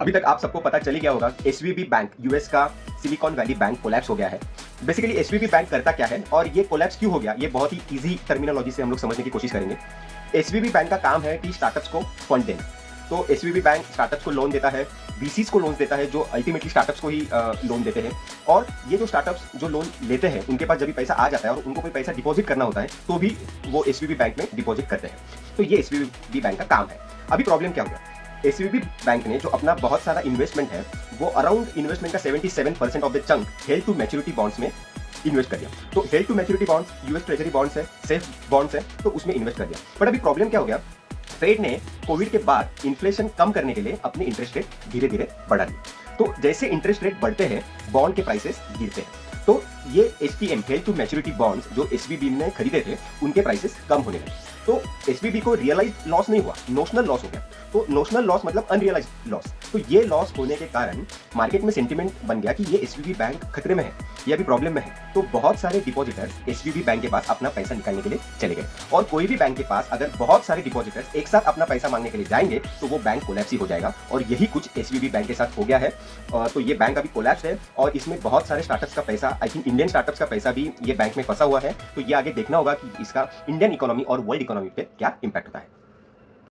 अभी तक आप सबको पता चल ही गया होगा, एसवीबी बैंक यूएस का सिलिकॉन वैली बैंक कोलैप्स हो गया है। बेसिकली एसवीबी बैंक करता क्या है और ये कोलैप्स क्यों हो गया, ये बहुत ही इजी टर्मिनोलॉजी से हम लोग समझने की कोशिश करेंगे। एसवीबी बैंक का काम है कि स्टार्टअप्स को फंड देना। तो एसवीबी बैंक स्टार्टअप्स को लोन देता है, वीसीज को लोन देता है जो अल्टीमेटली स्टार्टअप्स को ही लोन देते हैं। और ये जो स्टार्टअप्स जो लोन लेते हैं उनके पास जब भी पैसा आ जाता है और उनको कोई पैसा डिपॉजिट करना होता है तो भी वो एसवीबी बैंक में डिपॉजिट करते हैं। तो ये एसवीबी बैंक का काम है। अभी प्रॉब्लम क्या हो गया, एसवीबी बैंक ने जो अपना बहुत सारा इन्वेस्टमेंट है वो अराउंड इन्वेस्टमेंट का 77% of the chunk held to maturity bonds में इन्वेस्ट कर दिया। तो held to maturity bonds US treasury bonds है, सेफ बॉन्ड्स है, तो उसमें इन्वेस्ट कर दिया। बट अभी प्रॉब्लम क्या हो गया, फेड ने कोविड के बाद इन्फ्लेशन कम करने के लिए अपने इंटरेस्ट रेट धीरे धीरे बढ़ा दिए। तो जैसे इंटरेस्ट रेट बढ़ते हैं बॉन्ड के प्राइसेस गिरते हैं। तो ये HTM held to maturity bonds जो एसवीबी ने खरीदे थे उनके प्राइसेस कम होने लगे। तो एसवीबी को रियलाइज लॉस नहीं हुआ, नोशनल लॉस हो गया। तो नोशनल लॉस मतलब अनरियलाइज लॉस। तो ये लॉस होने के कारण मार्केट में सेंटिमेंट बन गया कि ये एसवीबी बैंक खतरे में है, ये अभी प्रॉब्लम में है। तो बहुत सारे डिपॉजिटर्स एसवीबी बैंक के पास अपना पैसा निकालने के लिए चले गए। और कोई भी बैंक के पास अगर बहुत सारे डिपॉजिटर्स एक साथ अपना पैसा मांगने के लिए जाएंगे तो वो बैंक कोलैप्स ही हो जाएगा। और यही कुछ एसवीबी बैंक के साथ हो गया है। तो ये बैंक अभी कोलैप्स है और इसमें बहुत सारे स्टार्टअप्स का पैसा, आई थिंक इंडियन स्टार्टअप्स का पैसा भी ये बैंक में फंसा हुआ है। तो ये आगे देखना होगा कि इसका इंडियन इकोनॉमी और वर्ल्ड इकोनॉमी पे क्या इंपैक्ट होता है।